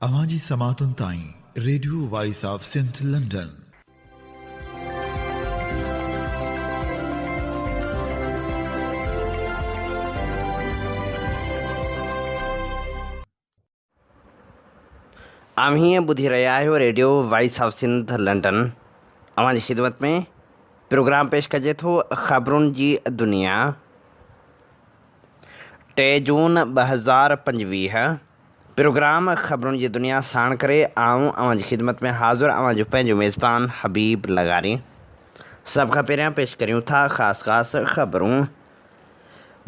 अवांजी समातुन ताईं radio voice of Sindh London. आम्ही ॿुधी रहिया आहियो radio voice of Sindh London. अवांजी ख़िदमत में प्रोग्राम पेश कजे थो ख़बरुनि जी दुनिया। 3 जून 2025 प्रोग्राम ख़बरुनि जी दुनिया साण करे आऊं अवांजी ख़िदमत में हाज़िर अवांजो पंहिंजो मेज़बान हबीब लगारी। सभ खां पहिरियां पेश करियूं था ख़ासि ख़बरूं।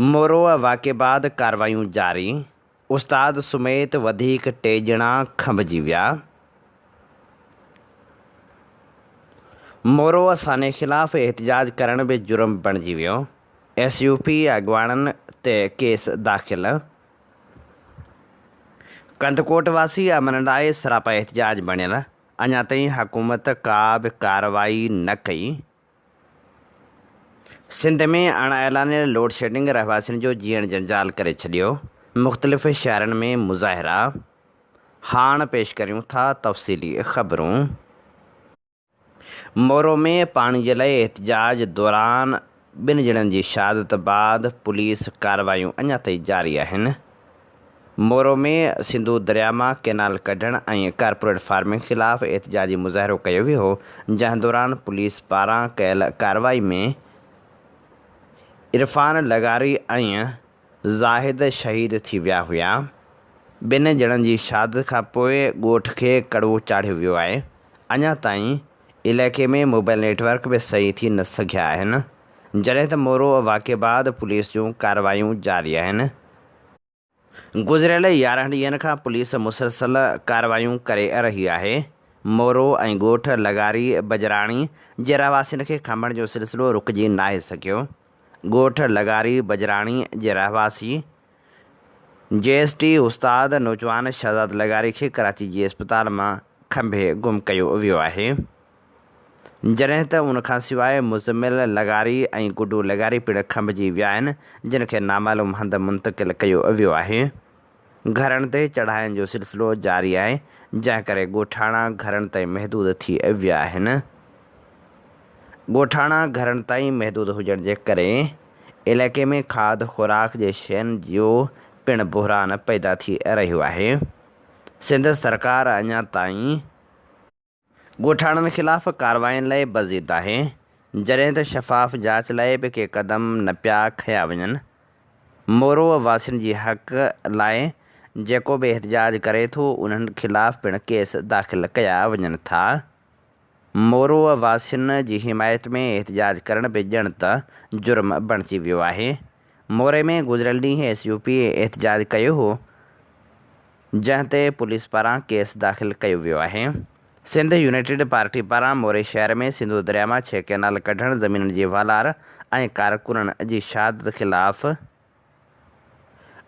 मोरो वाक़े बाद कार्रवायूं जारी। उस्ताद समेत वधीक 3 ॼणा खंभिजी विया। मोरो असाने ख़िलाफ़ एहतजाज करण बि जुर्म बणिजी वियो। SUP अॻवाननि ते केस दाख़िल। कंदकोट वासी अमन लाइ सरापा एहतजाज बणियल। अञा ताईं हुकूमत का बि कार्रवाई न कई। सिंध में अणएलानियल लोड शेडिंग रहवासियुनि जो जीअण जंजाल करे छॾियो। मुख़्तलिफ़ शहरनि में मुज़ाहिरा। हाणे पेश करियूं था तफ़सीली ख़बरूं। मोरो में पाणी जे लाइ एहतजाज दौरान 2 ॼणनि जी शहादत बाद पुलिस कार्रवायूं अञा ताईं जारी आहिनि। मोरो में सिंधू दरिया मां कैनाल कढण ऐं कारपोरेट फार्मिंग ख़िलाफ़ एहतजाजी मुज़ाहिरो कयो वियो हो, जंहिं दौरान पुलिस पारां कयल कार्रवाई में इरफान लगारी ऐं ज़ाहिद शहीद थी विया हुआ। 2 ॼणनि जी शहादत खां पोइ ॻोठ खे कड़वो चाढ़ियो वियो आहे। अञा ताईं इलाइक़े में मोबाइल नेटवर्क बि सही थी न सघिया आहिनि, जॾहिं त मोरो वाक़े बाद पुलिस जूं कार्रवायूं जारी आहिनि। गुज़िरियल 11 ॾींहंनि खां पुलिस मुसलसल कार्रवायूं करे रही आहे। मोरो ऐं ॻोठ लगारी बजराणी जे रहवासियुनि खे खंभण जो सिलसिलो रुकिजी नाहे सघियो। ॻोठ लगारी बजराणी जे रहवासी JST उस्ताद नौजवान शहज़ाद लगारी खे कराची जी अस्पताल मां खंभे गुम कयो वियो आहे, जॾहिं त उनखां सवाइ मुज़मिल लगारी ऐं गुड्डू लगारी पिणु खंभिजी विया आहिनि, जिन खे नामालूम हंधि मुंतक़िल कयो वियो आहे। घरनि ते चढ़ाइनि जो सिलसिलो जारी आहे, जंहिं करे ॻोठाणा घरनि ताईं महदूद थी विया आहिनि। ॻोठाणा घरनि ताईं महदूद हुजण जे करे इलाइक़े में खाद खुराक जे शयुनि जो पिणु बहिरान पैदा थी रहियो आहे। सिंध सरकार अञा ताईं ॻोठाणनि ख़िलाफ़ कार्रवाइनि लाइ बज़ीद आहे, जॾहिं त शफ़ाफ़ जांच लाइ बि के क़दम न पिया खंया वञनि। मोरो वासियुनि जी हक़ लाइ जेको बि एहतजाज करे थो, उन्हनि ख़िलाफ़ पिणु केस दाख़िल कया वञनि था। मोरो वासियुनि जी हिमायत में एहतजाज करण बि ॼण त जुर्म बणिजी वियो आहे। मोरे में गुज़िरियल ॾींहुं SUP एहतजाज कयो हो, जंहिं ते पुलिस पारां केस दाख़िल कयो वियो आहे। सिंध यूनाइटेड पार्टी पारां मोरे शहर में सिंधू दरिया मां 6 कैनाल कढण, ज़मीननि जी वालार ऐं कारकुननि जी शहादत ख़िलाफ़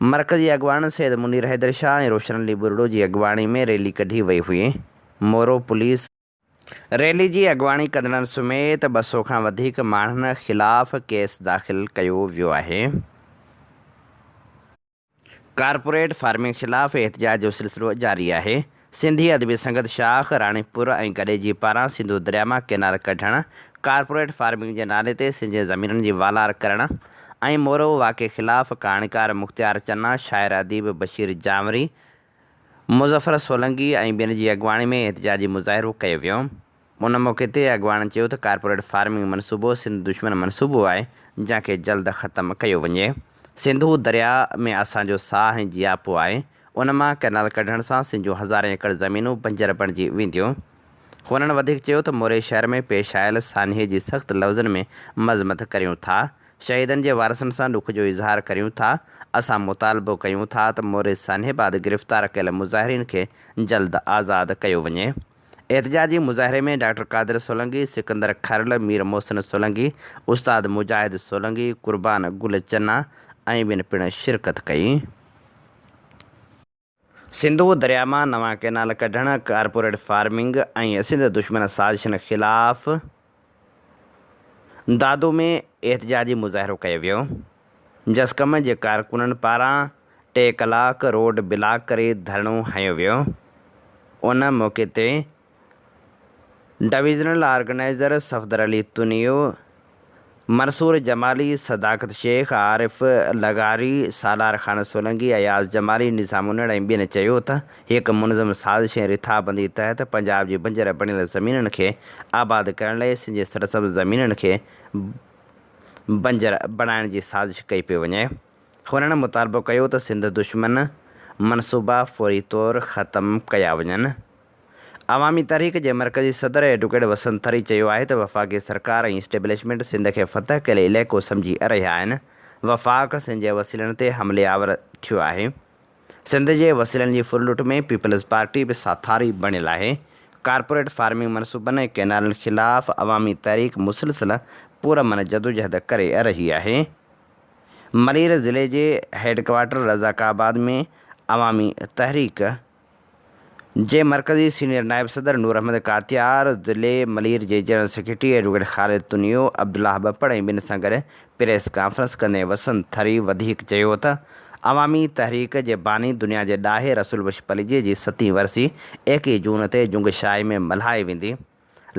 मरकज़ी अॻवान सैयद मुनीर हैदर शाह ऐं रोशन अली बुरड़ो जी अॻवाणी में रैली कढी वई हुई। मोरो पुलिस रैली जी अॻवाणी कंदड़नि समेत 200 खां वधीक माण्हुनि ख़िलाफ़ केस दाख़िल कयो वियो आहे। कारपोरेट फार्मिंग ख़िलाफ़ एहतजाज जो सिलसिलो जारी आहे। सिंधी अदबी संगत शाख राणीपुर ऐं गॾेजी पारां सिंधू दरिया मां कैनाल कढण, कारपोरेट फार्मिंग जे नाले ते सिंध जे ज़मीननि जी वालार करण ऐं मोरो वाक़े ख़िलाफ़ कहाणीकार मुख़्तियार चन्ना, शाइर अदीब बशीर जामरी, मुज़फ़र सोलंगी ऐं ॿियनि जी अॻवाणी में एहतजाजी मुज़ाहिरो कयो वियो। उन मौक़े ते अॻवाननि चयो त कारपोरेट फार्मिंग मनसूबो सिंध दुश्मन मनसूबो आहे, जंहिंखे जल्द ख़तमु कयो वञे। सिंधू दरिया में असांजो साह ऐं जियापो आहे। उन मां कैनाल कढण सां सिंध जूं हज़ारें एकड़ ज़मीनूं बंजर बणिजी वेंदियूं। हुननि वधीक चयो त मोरे शहर में पेश आयल सान्हे जी सख़्त लफ़्ज़नि में मज़मत करियूं था। शहीदनि जे वारसनि सां ॾुख जो इज़हार करियूं था। असां मुतालबो कयूं था त मोरे सान्हे बाद गिरफ़्तार कयल मुज़ाहिरीन खे जल्द आज़ादु कयो वञे। एहतजाजी मुज़ाहिरे में डॉक्टर कादिर सोलंगी, सिकंदर खरल, मीर मोहसिन सोलंगी, उस्ताद मुजाहिद सोलंगी, कुर्बान गुल चन्ना ऐं ॿियनि पिणु शिरकत कई। सिंधू दरिया मां नवां कैनाल कढण, कारपोरेट फार्मिंग ऐं सिंध दुश्मन साज़िशनि ख़िलाफ़ दादू में एहतजाजी मुज़ाहिरो कयो वियो। जसकम जे कारकुननि पारां 3 कलाक रोड ब्लॉक करे धरणो हंयो वियो। उन मौके ते डिवीज़नल ऑर्गेनाइज़र सफदर अली तुनियो, मंसूर जमाली, सदाकत शेख, आरिफ लगारी, सालार ख़ान सोलंगी, अयाज़ जमाली, निज़ामुन्नड़ ऐं ॿियनि चयो त हिकु मुनज़म साज़िश ऐं रिथाबंदी तहत पंजाब जी बंजर बणियल ज़मीननि खे आबाद करण लाइ सिंध जे सरसब्ज़ ज़मीननि खे बंजर बणाइण जी साज़िश कई पई वञे। हुननि मुतालबो कयो त सिंध दुश्मन मनसूबा फ़ौरी तौरु ख़तमु कया वञनि। अवामी तहरीक जे मरकज़ी सदर एडवोकेट वसंत थरी चयो आहे त वफ़ाक़ी सरकार ऐं इस्टेब्लिशमेंट सिंध खे फतह कयल इलाइक़ो सम्झी रहिया आहिनि। वफ़ाक़ सिंध जे वसीलनि ते हमले आवर थियो आहे। सिंध जे वसीलनि जी फुरलुट में पीपल्स पार्टी बि साथारी बणियल आहे। कारपोरेट फार्मिंग मनसूबनि ऐं कैनालनि ख़िलाफ़ अवामी तहरीक मुसलसिल पुरमन जदोजहद करे रही आहे। मलीर ज़िले जे हेडक्वार्टर रज़ाकाबाद में अवामी तहरीक जे मरकज़ी सीनियर नायब सदर नूर अहमद कातियार, ज़िले मलीर जे जनरल सेक्रेटरी एडवोकेट ख़ालिद तुनियो, अब्दुल्लाह बप्पड़ ऐं ॿिनि सां गॾु प्रेस कॉन्फ्रेंस कंदे वसंत थरी वधीक चयो त अवामी तहरीक जे बानी दुनिया जे ॾाहे रसूल बश पलीजीअ जी 7वीं वरसी 21 जून ते जुंगशाही में मल्हाई वेंदी।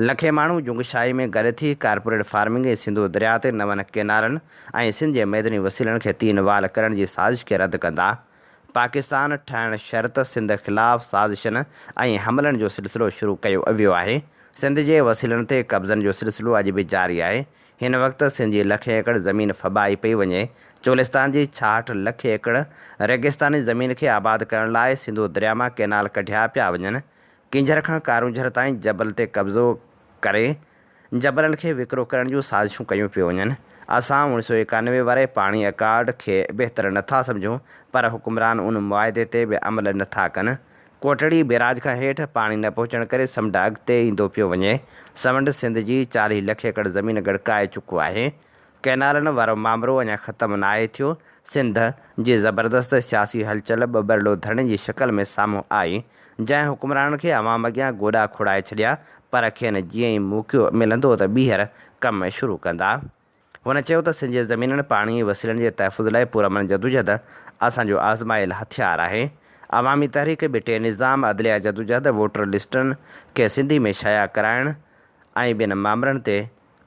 लखे माण्हू जुंगशाही में गॾु थी कारपोरेट फार्मिंग ऐं सिंधु दरिया ते नवनि केनालनि ऐं सिंध जे मैदनी वसीलनि खे 3 वाल करण जी साज़िश खे रद्द कंदा। पाकिस्तान ठाहिण शर्त सिंध ख़िलाफ़ साज़िशनि ऐं हमलनि जो सिलसिलो शुरू कयो वियो आहे। सिंध जे वसीलनि ते कब्ज़नि जो सिलसिलो अॼु बि जारी आहे। हिन वक़्तु सिंध जी लखे एकड़ ज़मीन फबाई पई वञे। चोलिस्तान जी 66 लख एकड़ रेगिस्तानी ज़मीन खे आबाद करण लाइ सिंधु दरिया मां केनाल कढिया पिया वञनि। किंझर खां कारूंझर ताईं जबल ते कब्ज़ो करे जबलनि खे विकिरो करण जूं साज़िशूं कयूं पियूं वञनि। असां 1991 वारे पाणी अकार्ड खे बहितर नथा सम्झूं, पर हुकुमरान उन मुआदे ते बि अमल नथा कनि। कोटड़ी बैराज खां हेठि पाणी न पहुचण करे समुंड अॻिते ईंदो पियो वञे। समुंड सिंध जी 40 लख एकड़ ज़मीन गड़काए चुको आहे। कैनालनि वारो मामिलो अञा ख़तमु न आहे थियो। सिंध जी ज़बरदस्त सियासी हलचल ॿ धरणे जी शिकल में साम्हूं आई, जंहिं हुकुमरान खे अवाम अॻियां गोॾा खोड़ाए छॾिया, पर खेनि जीअं ई मौक़ो मिलंदो त ॿीहर कम शुरू कंदा। हुन चयो त सिंध जी ज़मीननि पाणी वसीलनि जे तहफ़ुज़ लाइ पुरमन जदोजहद असांजो आज़मायल हथियार आहे। अवामी तहरीक बि टे निज़ाम अदलिया जदोजहद, वोटर लिस्टनि खे सिंधी में शाया कराइण ऐं ॿियनि मामलनि ते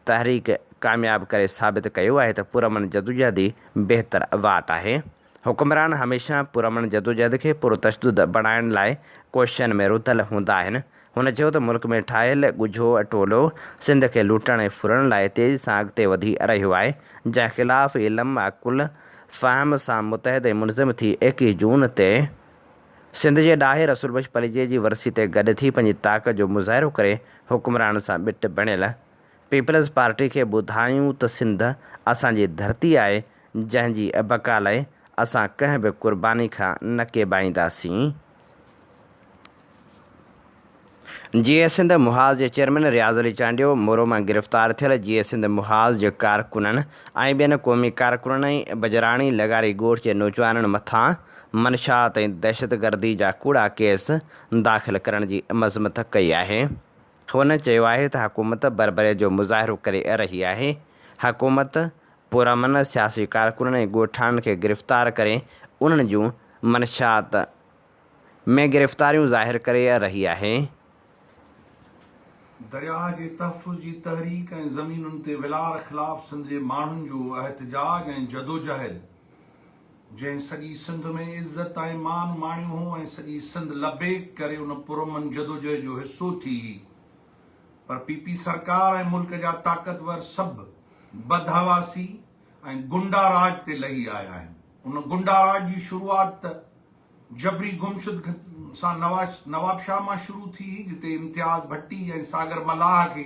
तहरीक कामयाबु करे साबित कयो आहे त पुरमन जदोजहद ई बहितर वाट आहे। हुकुमरान हमेशह पुरमन जदोजहद खे पुरतशदुद बणाइण लाइ कोशिशनि में रुधल हूंदा आहिनि। हुन चयो त मुल्क में ठाहियल ॻुझो अटोलो सिंध खे लूटण ऐं फुरण लाइ तेज़ी सां अॻिते वधी रहियो आहे, जंहिं ख़िलाफ़ इल्म अकुल फ़हम सां मुतहद ऐं मुनज़म थी 21 जून ते सिंध जे ॾाहे रसूल बश पलीजीअ जी वरसी ते गॾु थी पंहिंजी ताक़त जो मुज़ाहिरो करे हुकुमरान सां ॿिट बणियल पीपल्स पार्टी खे ॿुधायूं त सिंध असांजी धरती आहे, जंहिंजी बका लाइ असां कंहिं बि क़ुर्बानी खां न केॿाईंदासीं। जीएस सिंध मुहाज़ जे चेयरमैन रियाज़ अली चांडियो मोरो मां गिरफ़्तार थियल जीएस सिंध मुहाज़ जे कारकुननि ऐं ॿियनि क़ौमी कारकुननि ऐं बजराणी लगारी ॻोठ जे नौजवाननि मथां मनशात ऐं दहशतगर्दी जा कूड़ा केस दाख़िल करण जी मज़मत कई आहे। हुन चयो आहे त हुकूमत बरबरे जो मुज़ाहिरो करे रही आहे। हुकूमत पुरमन सियासी कारकुननि ऐं ॻोठाणनि खे गिरफ़्तार करे उन्हनि जूं मनशात में गिरफ़्तारियूं ज़ाहिर करे रही आहे। दरिया जे तहफ़ुज़ जी तहरीक ऐं ज़मीनुनि ते विलार ख़िलाफ़ सिंध जे माण्हुनि जो एहतजाज ऐं जदोजहद, जंहिं सॼी सिंध में इज़त ऐं मान माणियो हो ऐं सॼी सिंध लबेक करे उन पुरमन जदोजहद जो हिसो थी, पर पीपी सरकार ऐं मुल्क जा ताक़तवर सभु बदहवासी ऐं गुंडा राज ते लही आया आहिनि। उन गुंडा राज जी शुरूआत जबरी गुमशुद सां नवाबशाह मां शुरू थी, जिते इम्तियाज़ भट्टी ऐं सागर मलाह खे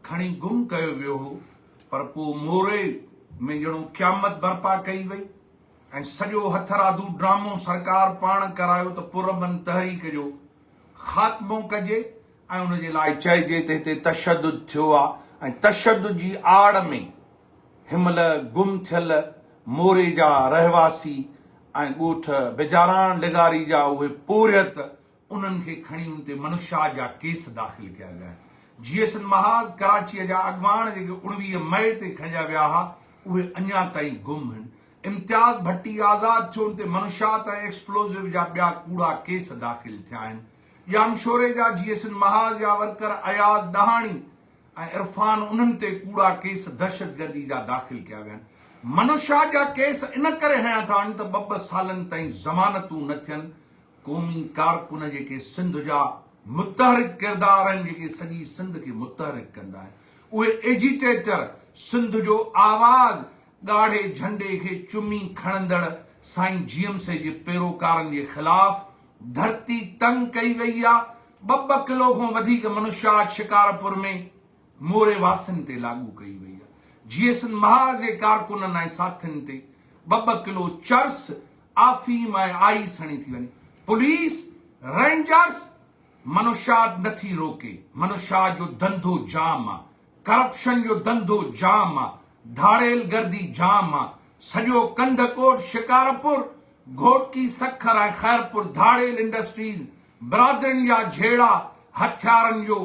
खणी गुम कयो वियो हो, पर पोइ मोरे में ॼणो क़यामत बर्पा कई वई ऐं सॼो हथरादू ड्रामो सरकार पाण करायो त पुरमन तहरीक जो ख़ात्मो कजे ऐं उनजे लाइ चइजे त हिते तशद्दुद थियो आहे ऐं तशद्दुद जी आड़ में हिनमहिल गुम थियल मोरे जा रहवासी ऐं ॻोठ बेजारान लिगारी जा उहे पोरियत उन्हनि खे खणी उन ते मनुष्यात जा केस दाख़िल कया विया आहिनि। जीएसएन महाज़ कराचीअ जा अॻवान जेके 19 मई ते खंया विया हुआ, उहे अञा ताईं गुम आहिनि। इम्तियाज़ भट्टी आज़ाद थियो, उन ते मनुष्यात ऐं एक्सप्लोज़िव जा ॿिया कूड़ा केस दाख़िल थिया आहिनि। यामशोरे जा GSN महाज जा वर्कर अयाज़ डहाणी ऐं इरफान उन्हनि ते कूड़ा केस दहशतगर्दी जा दाख़िल कया विया आहिनि। मनोज शाह जा केस इन करे हया था त ॿ सालनि ताईं ज़मानतूं न थियनि। क़ौमी कारकुन जेके सिंध जा मुतहरिक किरदार आहिनि, जेके सॼी सिंध खे मुतहरिक कंदा आहिनि, उहे एजिटेटर, सिंध जो आवाज़, ॻाढ़े झंडे खे चुमी खणंदड़ साईं GMC जे पैरोकारनि जे ख़िलाफ़ धरती तंग कई वई आहे। 2 किलो खां वधीक मनुष्यात शिकारपुर में मोरे वासिन ते लागू कई वई आहे। GSN महाज जे कारकुननि ऐं साथियुनि ते 2 किलो चर्स, आफ़ीम ऐं आइस हणी थी वञे। पुलिस, रेंजर्स मनुष्यात नथी रोके। मनुष्यात जो धंधो जाम आहे, करप्शन जो धंधो जाम आहे, धाड़ेल गर्दी जाम आहे। सॼो कंधकोट, शिकारपुर, घोटकी, सखर ऐं ख़ैरपुर धाड़ेल इंडस्ट्रीज़, बिरादरियुनि जा झेड़ा, हथियारनि जो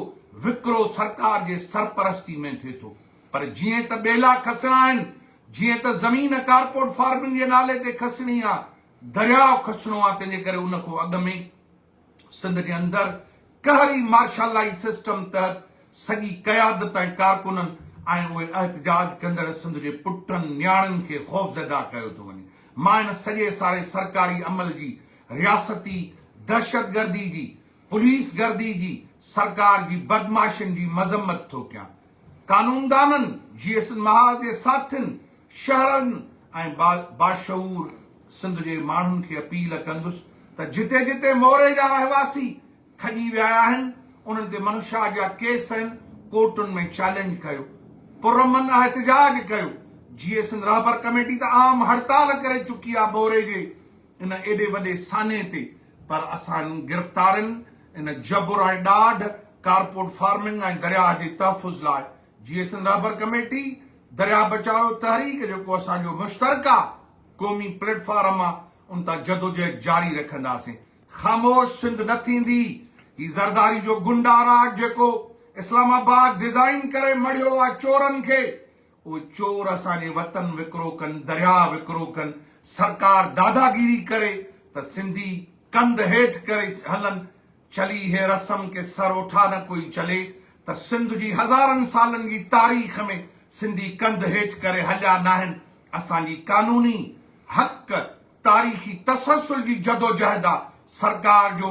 विकिरो सरकार जे सरपरस्ती में थिए थो। पर जीअं त ॿेला खसणा आहिनि, जीअं त ज़मीन कारपोरेट फार्मिंग जे नाले ते खसणी आहे, दरियाउ खसणो आहे, तंहिंजे करे उन खां अॻु में सिंध जे अंदरि कहरी मार्शलाई सिस्टम तहत सॼी क़यादत ऐं कारकुननि ऐं उहे एहतजाज कंदड़ सिंध जे पुटनि न्याणियुनि खे ख़ौफ़ज़दा कयो थो वञे। मां इन सॼे सारे सरकारी अमल जी, रियासती दहशतगर्दी जी, पुलिस गर्दी जी, सरकार जी बदमाशियुनि जी मज़म्मत थो कयां। कानूनदाननि, GSN महाज जे साथियुनि, शहरनि ऐं बाशऊर सिंध जे माण्हुनि खे अपील कंदुसि त जिते जिते मोरे जा रहवासी खॼी विया आहिनि, उन्हनि ते मनुष्या जा केस आहिनि, कोर्टुनि में चैलेंज कयो, पुरमन एहतजाज कयो। GSN रहबर कमेटी त आम हड़ताल करे चुकी आहे मोरे जे इन एॾे वॾे साने ते, पर असां गिरफ़्तारनि इन जबुर ऐं ॾाढ कारपोरेट फार्मिंग ऐं दरिया जे तहफ़ुज़ लाइ GSN रहबर कमेटी, दरिया बचाओ तहरीक, जेको असांजो मुश्तरका क़ौमी प्लेटफॉर्म आहे, उन तां जदोजहद जारी रखंदासीं। ख़ामोश सिंध न थींदी। ही ज़रदारी जो गुंडा राज जेको इस्लामाबाद डिज़ाइन करे मड़ियो आहे चोरनि खे, उहे चोर असांजे वतन विकिरो कनि, दरिया विकिरो कनि। सरकार दादागिरी करे त सिंधी कंध हेठि करे हलनि। चली है रस्म के सर उठा न कोई चले, त सिंध जी हज़ारनि सालनि जी तारीख़ में सिंधी कंध हेठि करे हलिया न आहिनि। असांजी कानूनी हक़, तारीख़ी तसलसल जी जदोजहद आहे। सरकार जो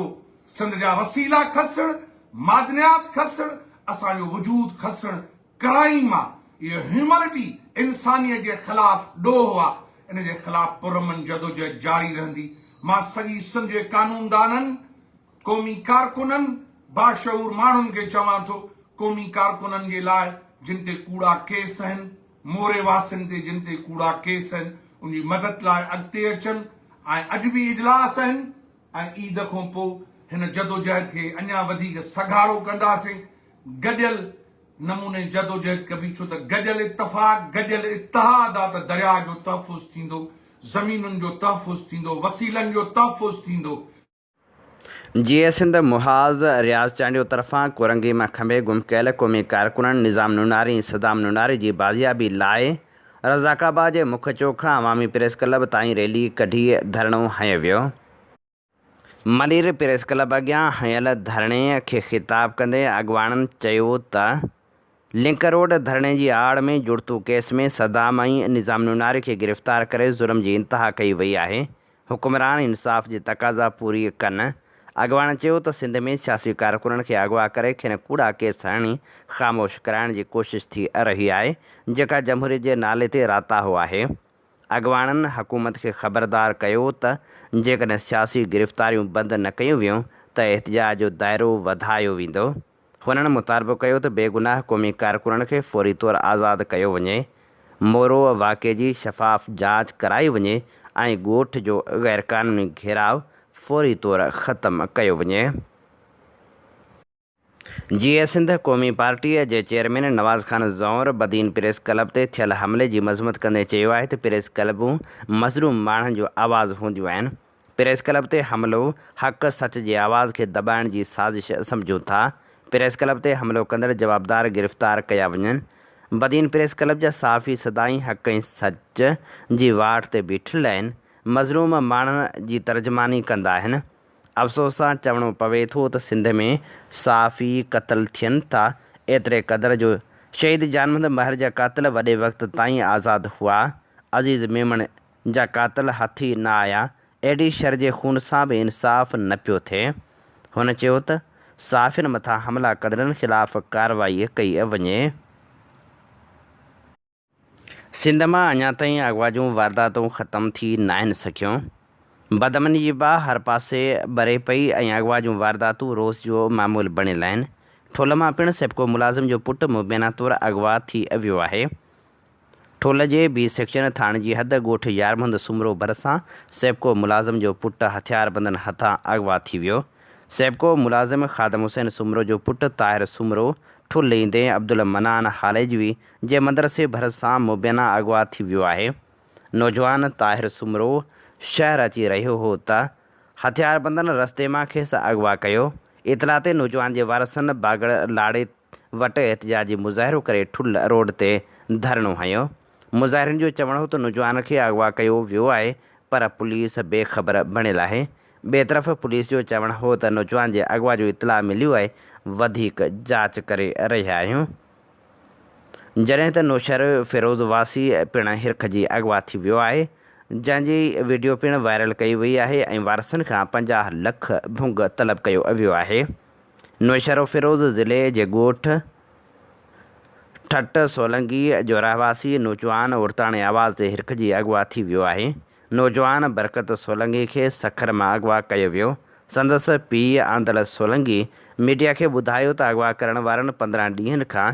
सिंध जा वसीला खसण, मादनियात खसण, असांजो वजूद खसण क्राइम आहे। इहो ह्यूमैनिटी, इंसानियत जे ख़िलाफ़ ॾोह आहे। इन जे ख़िलाफ़ पुरमन जदोजहद जारी रहंदी। मां सॼी सिंध जे कानूनदाननि, क़ौमी कारकुननि, बाशऊर माण्हुनि खे चवां थो, क़ौमी कारकुननि जे लाइ जिन ते कूड़ा केस आहिनि, मोरे वासिन ते जिन ते कूड़ा केस आहिनि, उनजी मदद लाइ अॻिते अचनि। ऐं अॼु बि इजलास आहिनि ऐं ईद खां पोइ हिन जदोजहद खे अञा वधीक सघाड़ो कंदासीं। गॾियल नमूने जदोजहद कबी, छो त गॾियल इत्तफ़ाक़, गॾियल इत्तिहाद आहे त दरिया जो तहफ़ुज़ थींदो, ज़मीनुनि जो तहफ़ुज़ थींदो, वसीलनि जो तहफ़ुज़ थींदो। GSN मुहाज़ रियाज़ चांडियो तरफ़ां कोरंगी में खंबे गुम कयल क़ौमी कारकुननि निज़ाम नुनारी, सदाम नुनारी जी बाज़ियाबी लाइ रज़ाकाबाद जे मुख्य चौक खां अवामी प्रेस क्लब ताईं रैली कढी धरणो हंयो वियो। मलिर प्रेस क्लब अॻियां हयल धरणे खे ख़िताब कंदे अॻवाननि चयो त लिंक रोड धरणे जी आड़ में जुड़तू केस में सदाम ऐं निज़ाम नुनारी खे गिरफ़्तार करे ज़ुल्म जी इंतिहा कई वई आहे। हुकुमरान इंसाफ़ जी तक़ाज़ा पूरी कनि। अॻवान चयो त सिंध में सियासी कारकुननि खे अगवा करे खेनि कूड़ा केस हणी ख़ामोश कराइण जी कोशिश थी रही आहे, जेका जमहूरियत जे नाले ते राताहो आहे। अॻवाननि हुकूमत खे ख़बरदार कयो त जेकॾहिं सियासी गिरफ़्तारियूं बंदि न कयूं वियूं त एहतजाज जो दाइरो वधायो वेंदो। हुननि मुतालबो कयो त बेगुनाह क़ौमी कारकुननि खे फौरी तौरु आज़ादु कयो वञे, मोरो वाक़े जी शफ़ाफ़ जांच कराई वञे ऐं ॻोठ जो ग़ैरक़ानूनी घेराव फौरी तौरु ख़तमु कयो वञे। GSN क़ौमी पार्टीअ जे चेयरमैन नवाज़ खान ज़ौर बदीन प्रेस क्लब ते थियल हमले जी मज़म्मत कंदे चयो आहे त प्रेस क्लबूं मज़लूम माण्हुनि जो आवाज़ हूंदियूं आहिनि। प्रेस क्लब ते हमिलो हक़ सच जे आवाज़ खे दॿाइण जी साज़िश सम्झूं था। प्रेस क्लब ते हमिलो कंदड़ जवाबदार गिरफ़्तार कया वञनि। बदीन प्रेस क्लब जा साफ़ी सदाई हक़ ऐं सच जी वाट ते बीठल आहिनि, मज़लूम माण्हुनि जी तर्जमानी कंदा आहिनि। अफ़सोस सां चवणो पवे थो त सिंध में साफ़ी क़तल थियनि था। एतिरे क़दुरु जो शहीद जानमंद महर जा कातिल वॾे वक़्त ताईं आज़ादु हुआ। अज़ीज़ मेमण जा कातिल हथी न आया। अहिड़ी शर जे खून सां बि इंसाफ़ न पियो थिए। हुन चयो त साफ़ियुनि मथां हमला कंदड़नि ख़िलाफ़ कार्रवाई कई वञे। सिंध मां अञा ताईं अगवा जूं वारदातूं ख़तमु थी न आहिनि सघियूं। बदमनी जी बाहि हर पासे ॿरे पई ऐं अगवा जूं वारदातूं रोज़ जो मामूल बणियल आहिनि। ठुल मां पिणु सेप्को मुलाज़िम जो पुटु मुबैना तौरु अगवा थी वियो आहे। ठुल जे बी सेक्शन थाणे जी हद ॻोठ यारमंद सुमरो भरिसां सेप्को मुलाज़िम जो पुटु हथियारबंदनि हथां अगवा थी वियो। सेप्को मुलाज़िम ख़ादम हुसैन सुमरो जो पुटु ताहिर सुमरो ठुल ईंदे अब्दुल मनान हालेजवी जे मदरसे भरिसां मुबैना अगवा थी वियो आहे। नौजवान ताहिर सुमरो शहर अची रहियो हो त हथियारबंदनि रस्ते मां खेसि अगवा कयो। इतला ते नौजवान जे वारसनि बागड़ लाड़े वटि एहतिजाजी मुज़ाहिरो करे ठुल रोड ते धरणो हयो। मुज़ाहिरनि जो चवणु हो त नौजवान खे अगवा कयो वियो आहे पर पुलिस बेख़बर बणियल आहे। ॿिए तरफ़ पुलिस जो चवणु हो त नौजवान जे अगवा जो इतला मिलियो आहे, वधीक जांच करे रहिया आहियूं। जॾहिं त नौशहर फिरोज़ वासी पिणु हिरख जी अगवा थी वियो आहे, जंहिंजी वीडियो पिणु वायरल कई वई आहे ऐं वारसनि खां 50 लख भुंग तलब कयो वियो आहे। नौशहर फिरोज़ ज़िले जे ॻोठ ठट सोलंगी जो रहवासी नौजवान उर्ताणे आवाज़ ते हिरख जी अगवा थी वियो आहे। नौजवान बरकत सोलंगी खे सखर मां अगवा कयो वियो। संदसि पीउ आंदल सोलंगी मीडिया खे ॿुधायो त अगवा करण वारनि 15 ॾींहंनि खां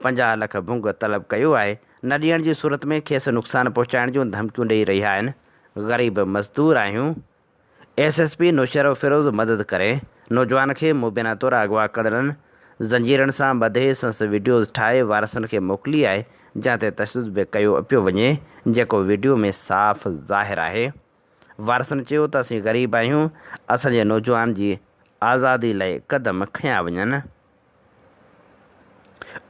50 लख भुंग तलब कयो आहे। न ॾियण जी सूरत में खेसि नुक़सानु पहुचाइण जूं धमकियूं ॾेई रहिया आहिनि। ग़रीब मज़दूर आहियूं। SSP नौशहर फिरोज़ मदद करे। नौजवान खे मुबैना तौरु अगवा कंदड़नि ज़ंजीरनि सां ॿधे संसि वीडियोज़ ठाहे वारसनि खे मोकिली आहे, जंहिं ते तशदुद बि कयो पियो वञे, जेको वीडियो में साफ़ ज़ाहिर आहे। वारसनि चयो त असीं ग़रीब आहियूं, असांजे नौजवान जी आज़ादी लाइ क़दम खयां वञनि।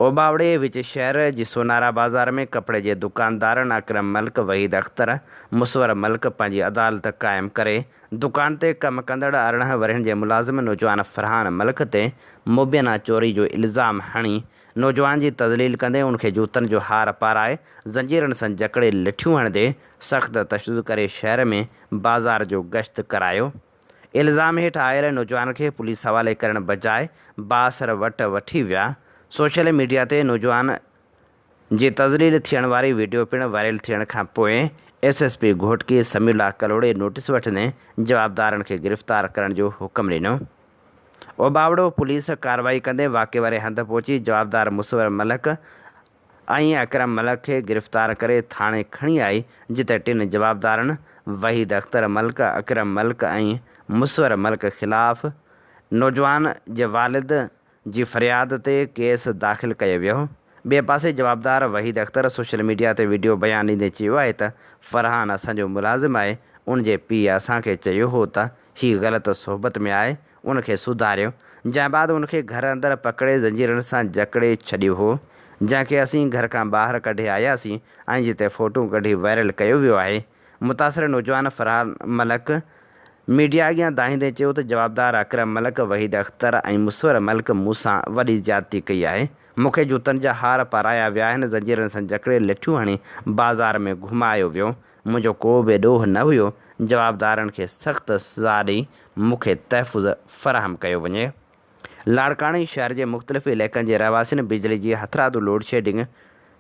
ओबावड़े विच शहर जी सोनारा बाज़ार में कपिड़े जे दुकानदारनि अकरम मलिक, वहीद अख्तर, मुसवर मलिक पंहिंजी अदालत क़ाइमु करे दुकान ते कमु कंदड़ 18 वरहनि जे मुलाज़िम नौजवान फरहान मलिक ते मुबैना चोरी जो इल्ज़ाम हणी नौजवान जी तज़लील कंदे उनखे जूतनि जो हार पाराए ज़ंजीरनि सां जकड़े लिठियूं हणंदे सख़्त तशदुद करे शहर में बाज़ार जो गश्त करायो। इल्ज़ाम हेठि आयल नौजवान खे पुलिस हवाले करण बजाए बासर वटि वठी विया। सोशल मीडिया ते नौजवान जी तज़लील थियण वारी वीडियो पिणु वायरल थियण खां पोइ SSP घोटकी समीउल्लाह कलोड़े नोटिस वठंदे जवाबदारनि खे गिरफ़्तार करण जो हुकुम ॾिनो। ओबावड़ो पुलिस कार्रवाई कंदे वाक़े वारे हंधि पहुची जवाबदार मुसवर मलिक ऐं अकरम मलिक खे गिरफ़्तार करे थाणे खणी आई, जिते 3 जवाबदारनि वहीद अख्तर मलिक, अकरम मलिक ऐं मुसवर मलिक ख़िलाफ़ नौजवान जे वालिद जी फ़रियाद ते केस दाख़िल कयो वियो। ॿिए पासे जवाबदार वहीद अख्तर सोशल मीडिया ते वीडियो बयानु ॾींदे चयो आहे त फरहान असांजो मुलाज़िम आहे। उनजे पीउ असांखे चयो हो त हीउ ग़लति सोहबत में आहे, उनखे सुधारियो। जंहिं बाद उनखे घर अंदरि पकिड़े ज़ंजीरनि सां जकड़े छॾियो हो, जंहिंखे असीं घर खां ॿाहिरि कढे आयासीं ऐं जिते फ़ोटू कढी वायरल कयो वियो आहे। मुतासिर नौजवान फरहान मलिक मीडिया अॻियां दाहींदे चयो त जवाबदार अकरम मलिक, वहीद अख्तर ऐं मुसवर मलिक मूंसां वॾी ज़्यादती कई आहे। मूंखे जूतनि जा हार पाराया विया आहिनि, ज़ंजीरनि सां जकड़े लिठियूं हणी बाज़ार में घुमायो वियो। मुंहिंजो को बि ॾोह न हुयो। जवाबदारनि खे सख़्त सज़ा ॾेई मूंखे तहफ़ुज़ फ़राहम कयो वञे। लाड़काणी शहर जे मुख़्तलिफ़ इलाइक़नि जे रहवासियुनि बिजली जी हथरादू लोड शेडिंग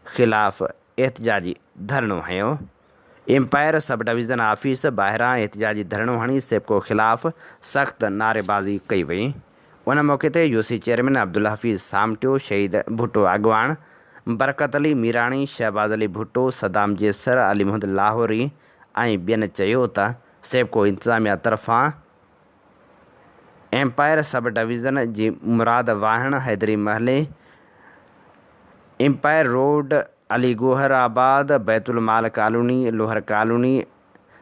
ख़िलाफ़ एहतिजाजी धरणो हयो। एम्पायर सब डिवीज़न ऑफिस ॿाहिरां एहतिजाजी धरणो हणी सेप्को ख़िलाफ़ सख़्त नारेबाज़ी कई वई। उन मौक़े ते UC चेयरमैन अब्दुल हफ़ीज़ सामटियो, शहीद भुट्टो अॻवान, बरकत अली मीराणी, शहबाज़ अली भुट्टो, सदाम जेसर, अली मोहम्मद लाहौरी ऐं ॿियनि चयो त सेप्को इंतिज़ामिया तरफ़ां एम्पायर सब डिवीज़न जी मुराद वाहण, हैदरी महले, एम्पायर रोड, अली गोहर आबाद, बैतुल माल कॉलोनी, लोहर कॉलोनी,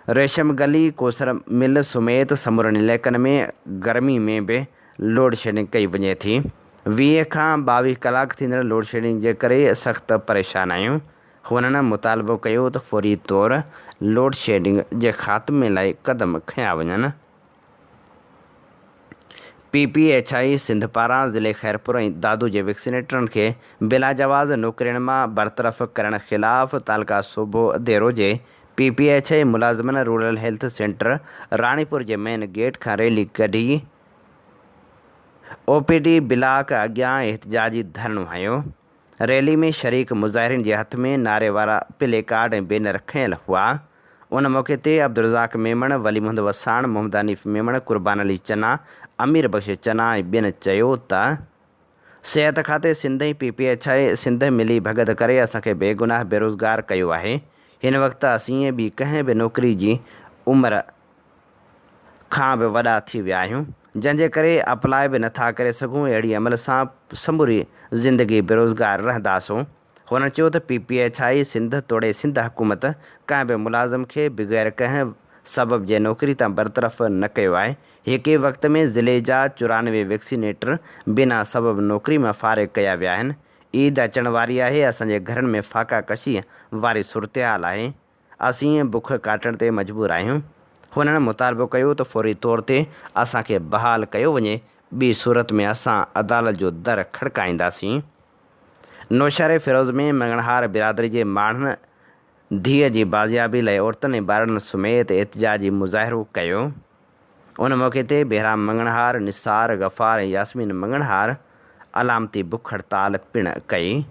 रेशम गली, कोसर मिल समेत समूरनि इलाइक़नि में गर्मी में बि लोड शेडिंग कई वञे थी। 20 खां 22 कलाक थींदड़ लोड शेडिंग जे करे सख़्त परेशान आहियूं। हुननि मुतालबो कयो त फ़ौरी तौरु लोड शेडिंग जे ख़ात्मे लाइ क़दम खयां वञनि। PPHI सिंध पारां ज़िले ख़ैरपुर ऐं दादू जे वैक्सीनेटरनि खे बिला जवाज़ नौकरियुनि मां बरतरफ़ करण ख़िलाफ़ तालका सूबो देरो जे PPHI मुलाज़िमनि रूरल हेल्थ सेंटर राणीपुर जे मेन गेट खां रैली कढी OPD ब्लॉक अॻियां एहतिजाजी धरणो हयो। रैली में शरीक मुज़ाहिरीन जे हथ में नारे वारा प्ले कार्ड ऐं बैनर खयल हुआ। उन मौक़े ते अब्दुरज़ाक मेमण, वली मुहम्मद वसाण, मोहम्मद हनीफ़ मेमण, कुर्बान अली चना, अमीर बख़्श चना ऐं ॿियनि चयो त सिहत खाते सिंध ऐं PPHI सिंध मिली भगत करे असांखे बेगुनाह बेरोज़गार कयो आहे। हिन वक़्तु असीं ॿी कंहिं बि नौकिरी जी उमिरि खां बि वॾा थी विया आहियूं, जंहिंजे करे अप्लाई बि नथा करे सघूं। अहिड़ी अमल सां समूरी ज़िंदगी बेरोज़गार रहंदासूं। हुननि चयो त PPHI सिंध तोड़े सिंध हुकूमत कंहिं बि मुलाज़िम खे बग़ैर कंहिं सबब जे नौकरी तां बरतरफ़ न कयो आहे। हिक ई वक़्त में ज़िले जा 94 वैक्सीनेटर बिना सबब नौकरी मां फ़ारिग़ कया विया आहिनि। ईद अचण वारी आहे। असांजे घरनि में फाका कशी वारी सूरतहाल आहे। असीं बुख काटण ते मजबूर आहियूं। हुननि मुतालबो कयो त फौरी तौर ते असांखे बहाल कयो वञे, ॿी सूरत में असां अदालत जो दर खड़काईंदासीं। नौशहर फिरोज़ में मंगणहार बिरादरी जे माण्हुनि धीअ जी बाज़ियाबी लाइ औरतुनि ऐं ॿारनि समेत एहतिजाजी मुज़ाहिरो कयो। उन मौक़े ते बेहराम मंगणहार, निसार गफ़ार ऐं यास्मीन मंगणहार अलामती बुख हड़ताल पिणु कई।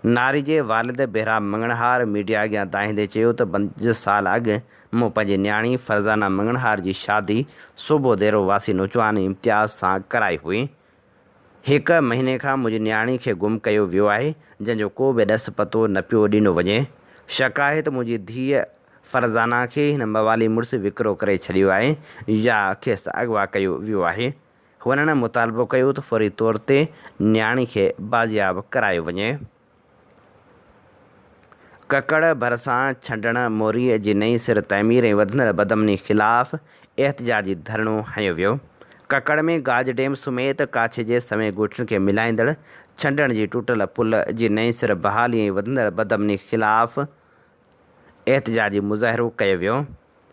नारी जे वालिद बेहराम मंगणहार मीडिया अॻियां दाहींदे चयो त 5 साल अॻु मूं पंहिंजी न्याणी फरज़ाना मंगणहार जी शादी सूबो देरो वासी नौजवान इम्तियाज़ सां कराई हुई। 1 महीने खां मुंहिंजी न्याणी खे गुम कयो वियो आहे, जंहिंजो को बि ॾस पतो न पियो ॾिनो वञे। शक आहे त मुंहिंजी धीअ फरज़ाना खे हिन मवाली मुड़ुस विकिरो करे छॾियो आहे या खेसि अगवा कयो वियो आहे। हुननि मुतालबो कयो त फौरी तौर ते न्याणी खे बाज़ियाब करायो वञे। ककड़ भरिसां छंडण मोरीअ जी नई सिर तइमीर ऐं वधंदड़ बदमनी ख़िलाफ़ एहतिजाजी धरणो हंयो वियो। ककड़ में गाज डैम समेत काछे जे सवें ॻोठनि खे मिलाईंदड़ छंडण जी टुटल पुल जी नई सिर बहाली ऐं वधंदड़ बदमनी ख़िलाफ़ एहतिजाजी मुज़ाहिरो कयो वियो,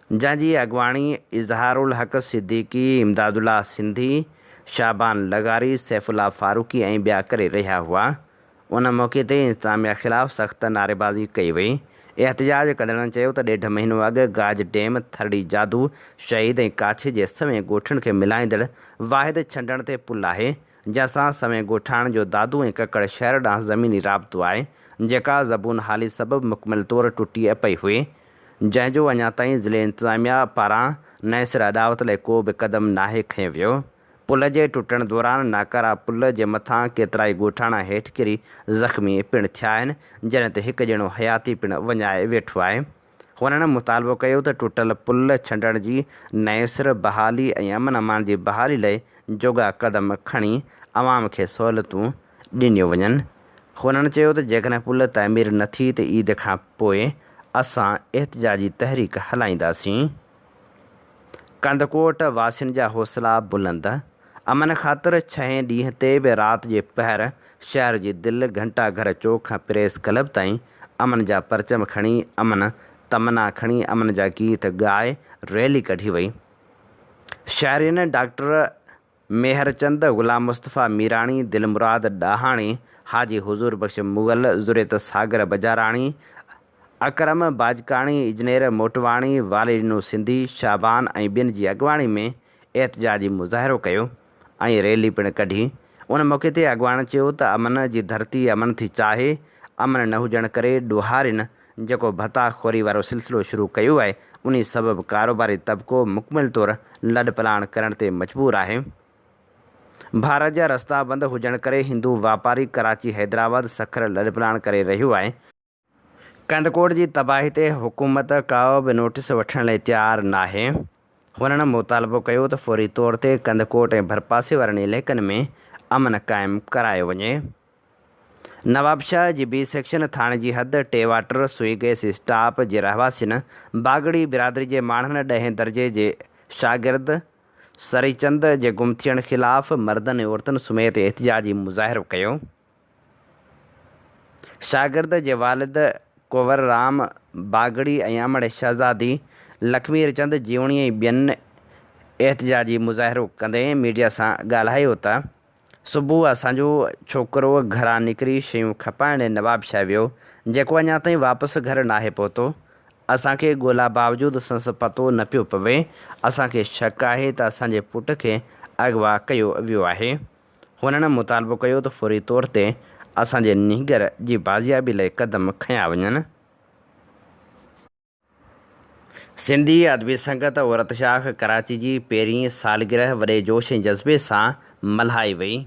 जंहिंजी अॻवाणी इज़हारुल हक़ सिद्दीकी, इमदादुल्ला सिंधी, शाबान लगारी, सैफुल्ला फारूकी ऐं ॿिया करे रहिया हुआ। उन मौक़े ते इंतज़ामिया ख़िलाफ़ सख़्त नारेबाज़ी कई वई। एहतिजाज कंदड़नि चयो त 1.5 महीनो अॻु गाज डैम थरड़ी जादू शहीद ऐं काछे जे सवें ॻोठनि खे मिलाईंदड़ वाहिद छंडण ते पुल आहे, जंहिंसां सवें ॻोठाण जो दादू ऐं ककड़ शहर ॾांहुं ज़मीनी राब्तो आहे, जेका ज़बून हाली सबबि मुकमिल तौरु टुटी पई हुई, जंहिंजो अञा ताईं ज़िले इंतज़ामिया पारां नए सिर अॾावत लाइ को बि क़दम नाहे खंयो वियो। पुल जे टुटण दौरान नाकारा पुल जे मथां केतिरा ई ॻोठाणा हेठि किरी ज़ख़्मी पिणु थिया आहिनि, जॾहिं त हिकु ॼणो हयाती पिणु वञाए वेठो आहे। हुननि मुतालबो कयो त टुटल पुल छंडण जी नए सिर बहाली ऐं अमन अमान जी बहाली लाइ जोगा क़दम खणी अवाम खे सहूलियतूं ॾिनियूं वञनि। हुननि चयो त जेकॾहिं पुल तामीर न थी त ईद खां पोइ असां एहतिजाजी तहरीक हलाईंदासीं। कंदकोट वासियुनि जा हौसला बुलंद। अमन ख़ातिर 6 ॾींहं ते बि राति जे पहर शहर जी दिलि घंटाघर चौक खां प्रेस क्लब ताईं अमन जा परचम खणी, अमन तमना खणी, अमन जा गीत ॻाए रैली कढी वई। शाइरीन डॉक्टर मेहरचंद, गुलाम मुस्तफ़ा मीराणी, दिलमुराद ॾाहाणी, हाजी हुज़ूर बख़्श मुग़ल, ज़ुरेत सागर बजाराणी, अकरम बाजकाणी, इंजनेर मोटवाणी, वालिदिनो सिंधी, शाबान ऐं ॿियनि जी अॻवाणी में एहतिजाजी मुज़ाहिरो कयो ऐं रैली पिणु कढी। उन मौक़े ते अॻवान चयो त अमन जी धरती अमन थी चाहे। अमन न हुजण करे ॾोहारिन जेको भताखोरी वारो सिलसिलो शुरू कयो आहे, उन सबबि कारोबारी तबिको मुकमिल तौरु लॾपलाण करण ते मजबूर आहे। भारत जा रस्ता बंदि हुजण करे हिंदू वापारी कराची हैदराबाद सखर लॾपलाण करे रहियो आहे। कंदकोट जी तबाही ते हुकूमत का बि नोटिस वठण लाइ तयारु नाहे। हुननि मुतालबो कयो त फौरी तौर ते कंदकोट ऐं भरपासे वारनि इलाइक़नि में अमन क़ाइमु करायो वञे। नवाबशाह जी B सेक्शन थाणे जी हद टेवाटर सुई गैस स्टाप जे रहवासियुनि बागड़ी बिरादरी जे माण्हुनि 10 दर्जे जे शागिर्द सरीचंद जे गुम थियण ख़िलाफ़ मर्दनि ऐं औरतुनि समेत एहतिजाजी मुज़ाहिरो कयो। शागिर्द जे वालिद कुंवर राम बागड़ी ऐं अमड़ शहज़ादी लखमीर चंद जीवणी ऐं ॿियनि एहतजाजी मुज़ाहिरो कंदे मीडिया सां ॻाल्हायो त सुबुह असांजो छोकिरो घरां निकिरी शयूं खपाइण नवाब शइ वियो, जेको अञा ताईं वापसि घर नाहे पहुतो। असांखे ॻोल्हा बावजूदि संदसि पतो न पियो पवे। असांखे शक आहे त असांजे पुट खे अगवा कयो वियो आहे। हुननि मुतालबो कयो त फौरी तौर ते असांजे नीगर जी बाज़ियाबी लाइ क़दम खयां वञनि। सिंधी अदबी संगत औरत शाख कराची जी पहिरीं सालगिरह वॾे जोश ऐं जज़्बे सां मल्हाई वई।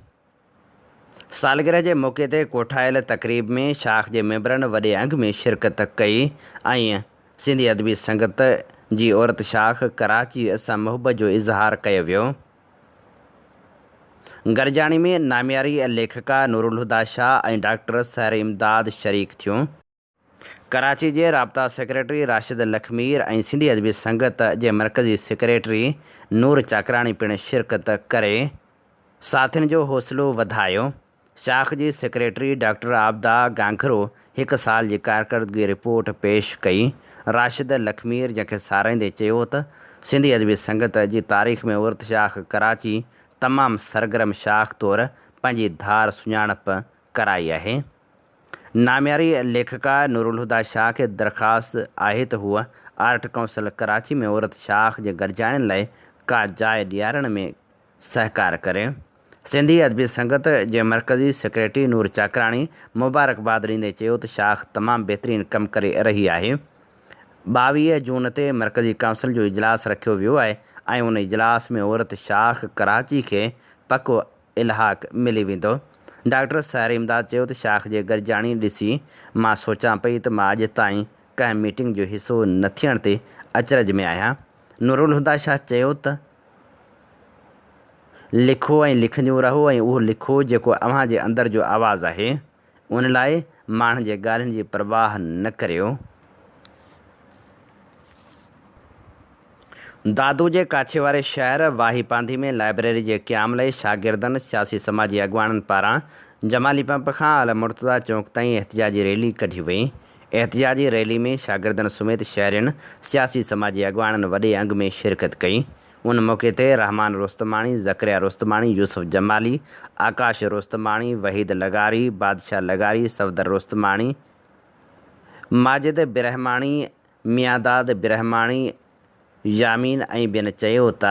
सालगिरह जे मौक़े ते कोठायल तक़रीब में शाख जे मेंबरनि वॾे अंग में शिरकत कई ऐं सिंधी अदबी संगत जी औरत शाख कराची सां मुहबत जो इज़हार कयो वियो। गरजाणी में नामियारी लेखिका नूरुल हुदा शाह ऐं डॉक्टर सहर इमदाद शरीक थियूं। कराची जे राब्ता सेक्रेटरी राशिद लखमीर ऐं सिंधी अदबी संगत जे मरकज़ी सेक्रेटरी नूर चाकराणी पिणु शिरकत करे साथियुनि जो हौसलो वधायो। शाख जी सेक्रेटरी डॉक्टर आबदा गांघरो 1 साल जी कारकर्दगी रिपोर्ट पेश कई। राशिद लखमीर जंहिंखे साराईंदे चयो त सिंधी अदबी संगत जी तारीख़ में औरत शाख कराची तमामु सरगर्म शाख तौरु पंहिंजी धार सुञाणप कराई आहे। नामियारी लेखिका नूरुल हुदा शाह खे दरख़्वास्त आहे त हूअ आर्ट काउंसिल कराची में औरत शाख जे गरजाइण लाइ का जाइ ॾियारण में सहकार करे। सिंधी अदबी संगत जे मरकज़ी सेक्रेटरी नूर चाकराणी मुबारकबाद ॾींदे चयो त शाख तमामु बहितरीनु कमु करे रही आहे। 22 जून ते मरकज़ी काउंसिल जो इजलास रखियो वियो आहे ऐं उन इजलास में औरत शाख कराची खे पको इल्हाक़ मिली वेंदो। डॉक्टर सहर इमदाद चयो त शाख जे गरजाणी ॾिसी मां सोचां पई त मां अॼु ताईं कंहिं मीटिंग जो हिसो न थियण ते अचरज में आहियां। नूरुल हुदा शाह चयो त लिखो ऐं लिखंदियूं रहो ऐं उहो लिखो जेको अव्हां जे अंदरि जो आवाज़ु आहे। उन लाइ माण्हुनि जे ॻाल्हियुनि जी परवाह न करियो। दादू जे काछे वारे शहर वाहीपांधी में लाइब्रेरी जे क़याम लाइ शागिर्दनि सियासी समाजी अॻुवाणनि पारां जमाली पंप खां अल मुर्तज़ा चौक ताईं एहतिजाजी रैली कढी वई। एहतिजाजी रैली में शागिर्दनि समेत शहरियुनि सियासी समाजी अॻुवाणनि वॾे अंग में शिरकत कई। उन मौक़े ते रहमान रोस्तमाणी, ज़करिया रोस्तमाणी, यूसुफ जमाली, आकाश रोस्तमाणी, वहीद लगारी, बादशाह लगारी, सफदर रोस्तमाणी, माजिद बिरहमाणी, मियादाद बिरहमाणी, यामीन ऐं ॿियनि चयो त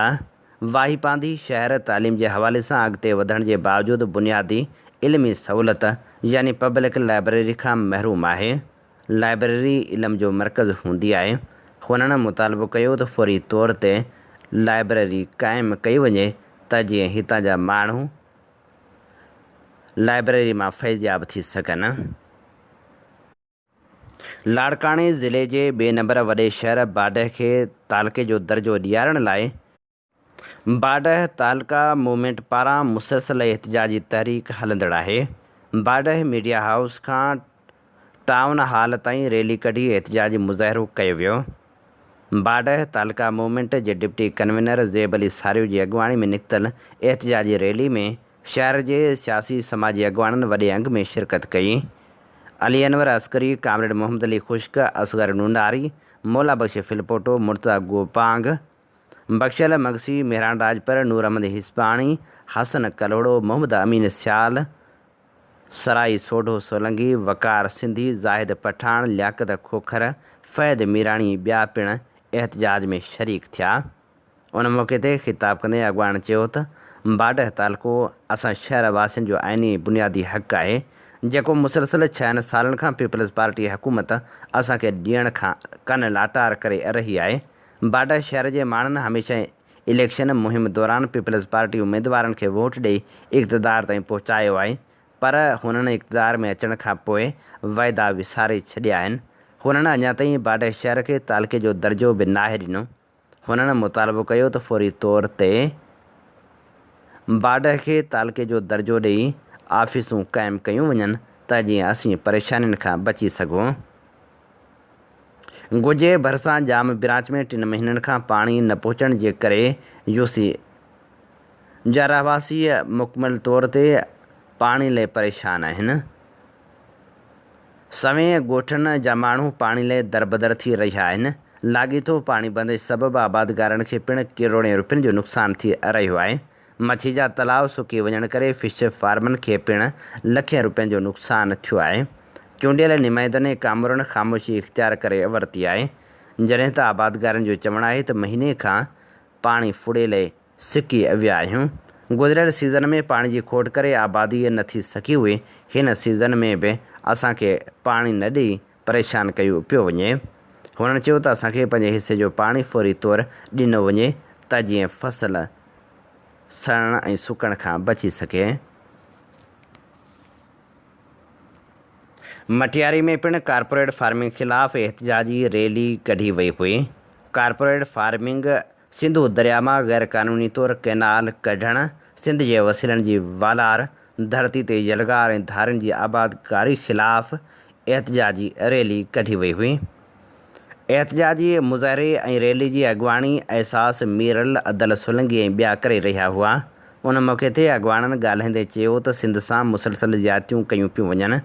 वाहीपांधी शहर तालीम जे हवाले सां अॻिते वधण जे बावजूदि बुनियादी इल्मी सहूलत यानी पब्लिक लाइब्रेरी खां महरूम आहे। लाइब्रेरी इल्म जो मर्कज़ हूंदी आहे। हुननि मुतालबो कयो त फौरी तौर ते लाइब्रेरी क़ाइमु कई वञे त जीअं हितां जा माण्हू लाइब्रेरी मां फैज़याब थी सघनि। लाड़काणे ज़िले जे ॿिए नंबर वॾे शहर बाडह खे तालके जो दर्जो ॾियारण लाइ बाडह तालका मूवमेंट पारां मुसलसल एहतिजाजी तहरीक हलंदड़ आहे। बाडह मीडिया हाउस खां टाउन हॉल ताईं रैली कढी एहतिजाजी मुज़ाहिरो कयो वियो। बाडह तालका मूवमेंट जे डिप्टी कन्वीनर ज़ेब अली सारियो जी अॻुवाणी में निकितल एहतिजाजी रैली में शहर जे सियासी समाजी अॻुवाणनि वॾे अंग में शिरकत कई। अली अनवर अस्करी, कामरेड मोहम्मद अली खुश्क, असगर नूंडारी, मौला बख्श फिलपोटो, मुर्तज़ा गोपांग, बख्शल मगसी, मेहरान राजपर, नूर अहमद हिस्पाणी, हसन कलोड़ो, मोहम्मद अमीन सियाल, सराई सोढो सोलंगी, वकार सिंधी, ज़ाहिद पठाण, लियाकत खोखर, फ़ैद मीराणी ॿिया पिणु एहतिजाज में शरीक थिया। उन मौक़े ते ख़िताब कंदे अॻुवाण चयो त बाडह तालको असां शहर वासियुनि जो आइनी बुनियादी हक़ आहे जेको मुसलसल 6 सालनि खां पीपल्स पार्टी हुकूमत असांखे ॾियण खां कन लाटार करे रही आहे। बाडह शहर जे माण्हुनि हमेशह इलेक्शन मुहिम दौरान पीपल्स पार्टी उम्मीदवारनि खे वोट ॾेई इक़्तिदार ताईं पहुचायो आहे, पर हुननि इक़्तिदार में अचण खां पोइ वाइदा विसारे छॾिया आहिनि। हुननि अञा ताईं बाडह शहर खे तालके जो दर्जो बि नाहे ॾिनो। हुननि मुतालबो कयो त फौरी तौर ते बाडह खे तालके जो दर्जो ॾेई ऑफिसूं क़ाइमु कयूं वञनि त जीअं असीं परेशानियुनि खां बची सघूं। गुजे भरिसां जाम ब्रांच में 3 महीननि खां पाणी न पहुचण जे करे यूसी जा रहवासी मुकमल तौर ते पाणी लाइ परेशान आहिनि। सवें ॻोठनि जा माण्हू पाणी लाइ दरबदर थी रहिया आहिनि। लाॻीतो पाणी बंदिश सबबि आबादगारनि खे पिणु किरोड़ें रुपयनि जो नुक़सानु थी रहियो आहे। मच्छी जा तलाउ सुकी वञण करे फिश फार्मनि खे पिणु लखें रुपयनि जो नुक़सानु थियो आहे। चूंडियल नुमाइंदनि कामरुनि ख़ामोशी इख़्तियार करे वरिती आहे, जॾहिं त आबादगारनि जो चवणु आहे त महीने खां पाणी फुड़ेले सिकी विया आहियूं। गुज़िरियल सीज़न में पाणी जी खोट करे आबादी न थी सघी हुई। हिन सीज़न में बि असांखे पाणी न ॾेई परेशान कयो पियो वञे। हुननि चयो त असांखे पंहिंजे हिसे जो पाणी फौरी तौरु ॾिनो वञे त जीअं फसल सड़ण ऐं सुकण खां बची सघे। मटियारी में पिणु कारपोरेट फार्मिंग ख़िलाफ़ एहतिजाजी रैली कढी वई हुई। कारपोरेट फार्मिंग सिंधु दरिया मां गैर क़ानूनी तौरु कैनाल कढणु, सिंध जे वसीलनि जी वालार, धरती ते यलगार ऐं धारियुनि जी आबादकारी ख़िलाफ़ एहतिजाजी रैली कढी वई हुई। एहतिजाजी मुज़ाहिरे ऐं रैली जी अॻुवाणी एहसास मीरल, अदल सोलंगी ऐं ॿिया करे रहिया हुआ। उन मौक़े ते अॻुवाणनि ॻाल्हाईंदे चयो त सिंध सां मुसलसल ज़्यादतियूं कयूं पियूं वञनि।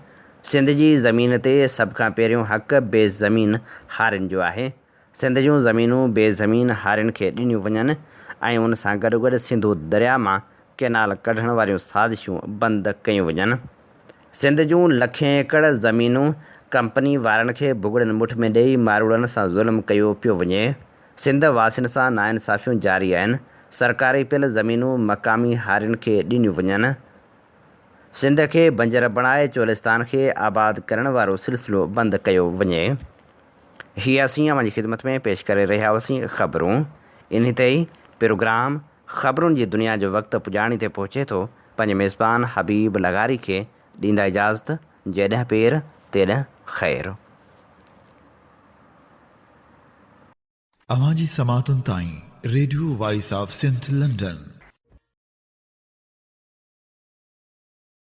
सिंध जी ज़मीन ते सभ खां पहिरियों हक़ बेज़मीन हारियुनि जो आहे। सिंध जूं ज़मीनूं बेज़मीन हारियुनि खे ॾिनियूं वञनि ऐं उन सां गॾोगॾु सिंधु दरिया मां कैनाल कढण वारियूं साज़िशूं बंदि कयूं वञनि। सिंध जूं लखें एकड़ ज़मीनूं कंपनी वारनि खे भुॻड़नि मुठ में ॾेई मारूड़नि सां ज़ुल्म कयो पियो वञे। सिंध वासियुनि सां नाइंसाफ़ियूं जारी आहिनि। सरकारी पियल ज़मीनूं मक़ामी हारियुनि खे ॾिनियूं वञनि। सिंध खे बंजर बणाए चोलिस्तान खे आबाद करण वारो सिलसिलो बंदि कयो वञे। हीअ असीं अव्हांजी ख़िदमत में पेश करे रहिया हुआसीं ख़बरूं। इन ते ई प्रोग्राम ख़बरुनि जी दुनिया जो वक़्तु पुॼाणी ते पहुचे थो। पंहिंजे मेज़बान हबीब लगारी खे ॾींदा इजाज़त। जॾहिं पेर तेॾहिं ख़ैरु। अवां जी समातुनि ताईं radio voice of Sindh London